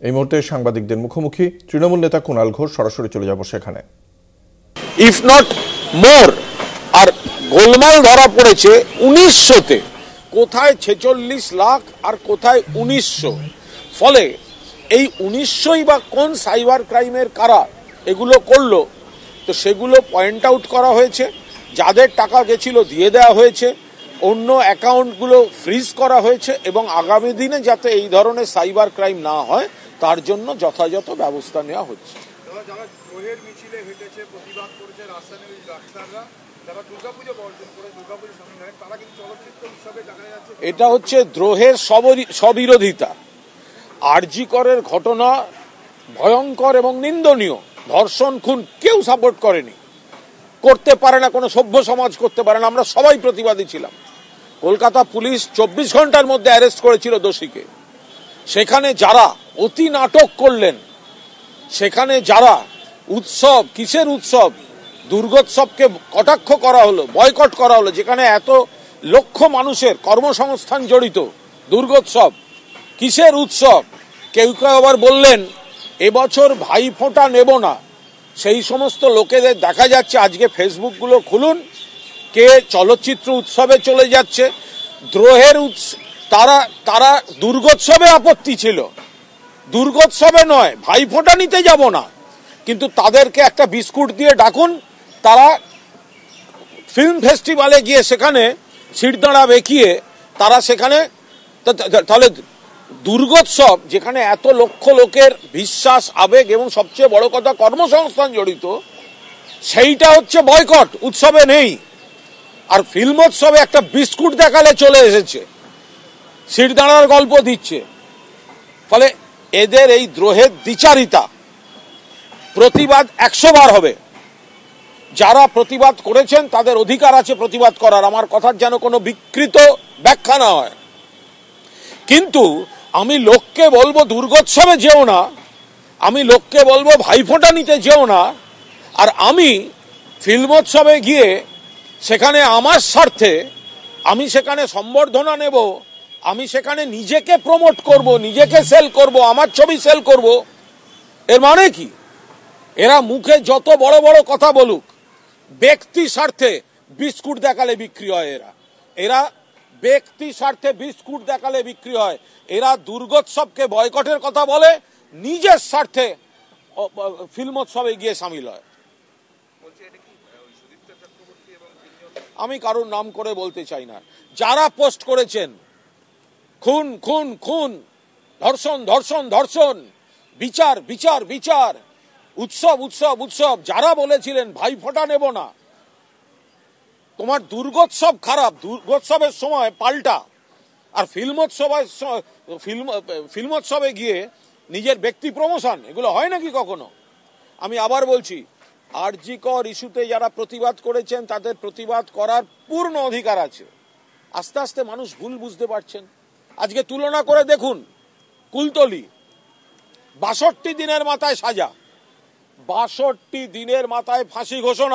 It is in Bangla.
এই মুহূর্তে সাংবাদিকদের মুখোমুখি তৃণমূল নেতা কুণাল ঘোষ, সরাসরি চলে যাব সেখানে। ইফ নট মোর, আর গোলমাল ধরা পড়েছে 1900-তে, কোথায় 46 লাখ আর কোথায় 1900। ফলে এই 1900ই বা কোন সাইবার ক্রাইমের কারা এগুলো করলো, তো সেগুলো পয়েন্ট আউট করা হয়েছে। যাদের টাকা গেছিল দিয়ে দেওয়া হয়েছে, অন্য অ্যাকাউন্টগুলো ফ্রিজ করা হয়েছে এবং আগামী দিনে যাতে এই ধরনের সাইবার ক্রাইম না হয় তার জন্য যথাযথ ব্যবস্থা নেওয়া হচ্ছে। এটা হচ্ছে দ্রোহের স্ববিরোধিতা। আরজি করের ঘটনা ভয়ঙ্কর এবং নিন্দনীয়। ধর্ষণ, খুন কেউ সাপোর্ট করেনি, করতে পারে না, কোনো সভ্য সমাজ করতে পারে না। আমরা সবাই প্রতিবাদী ছিলাম। কলকাতা পুলিশ 24 ঘন্টার মধ্যে অ্যারেস্ট করেছিল দোষীকে। সেখানে যারা অতি নাটক করলেন, সেখানে যারা উৎসব, কিসের উৎসব, দুর্গোৎসবকে কটাক্ষ করা হলো, বয়কট করা হলো, যেখানে এত লক্ষ মানুষের কর্মসংস্থান জড়িত। দুর্গোৎসব কিসের উৎসব? কেউ কেউ আবার বললেন এবছর ভাইফোঁটা নেব না। সেই সমস্ত লোকেদের দেখা যাচ্ছে, আজকে ফেসবুকগুলো খুলুন, কে চলচ্চিত্র উৎসবে চলে যাচ্ছে। দ্রোহের তারা দুর্গোৎসবে আপত্তি ছিল, দুর্গোৎসবে নয়, ভাইফোঁটা নিতে যাব না। কিন্তু তাদেরকে একটা বিস্কুট দিয়ে ডাকুন, তারা ফিল্ম ফেস্টিভ্যালে গিয়ে সেখানে সিটদাঁড়া বেঁকিয়ে তারা সেখানে, তাহলে দুর্গোৎসব যেখানে এত লক্ষ লোকের বিশ্বাস, আবেগ এবং সবচেয়ে বড় কথা কর্মসংস্থান জড়িত, সেইটা হচ্ছে বয়কট, উৎসবে নেই। আর ফিল্মোৎসবে একটা বিস্কুট দেখালে চলে এসেছে, সিট দাঁড়ার গল্প দিচ্ছে। ফলে এদের এই দ্রোহের দ্বিচারিতা, প্রতিবাদ 100 বার হবে। যারা প্রতিবাদ করেছেন তাদের অধিকার আছে প্রতিবাদ করার, আমার কথার যেন কোনো বিকৃত ব্যাখ্যা না হয়। কিন্তু আমি লোককে বলবো দুর্গোৎসবে যেও না, আমি লোককে বলবো ভাইফোঁটা নিতে যেও না, আর আমি ফিল্মোৎসবে গিয়ে সেখানে আমার স্বার্থে আমি সেখানে সম্বর্ধনা নেব, আমি সেখানে নিজেকে প্রমোট করব, নিজেকে সেল করব, আমার ছবি সেল করব। এর মানে কি? এরা মুখে যত বড় বড় কথা বলুক, ব্যক্তি স্বার্থে বিস্কুট দেখালে বিক্রি হয়। এরা ব্যক্তি স্বার্থে বিস্কুট দেখালে বিক্রি হয়। এরা দুর্গোৎসবকে বয়কটের কথা বলে, নিজের স্বার্থে ফিল্মোৎসবে গিয়ে সামিল হয়। আমি কারোর নাম করে বলতে চাই না। যারা পোস্ট করেছেন খুন খুন খুন, ধর্ষণ ধর্ষণ ধর্ষণ, বিচার বিচার বিচার, উৎসব উৎসব উৎসব, যারা বলেছিলেন ভাইফোঁটা নেব না, তোমার দুর্গোৎসব খারাপ, দুর্গোৎসবের সময় পাল্টা, আর ফিল্মোৎসবে গিয়ে নিজের ব্যক্তি প্রমোশন, এগুলো হয় নাকি কখনো? আমি আবার বলছি, আরজি কর ইস্যুতে যারা প্রতিবাদ করেছেন তাদের প্রতিবাদ করার পূর্ণ অধিকার আছে। আস্তে আস্তে মানুষ ভুল বুঝতে পারছেন। আজকে তুলনা করে দেখুন, কুলতলি 62 দিনের মাথায় সাজা, 62 দিনের মাথায় ফাঁসি ঘোষণা।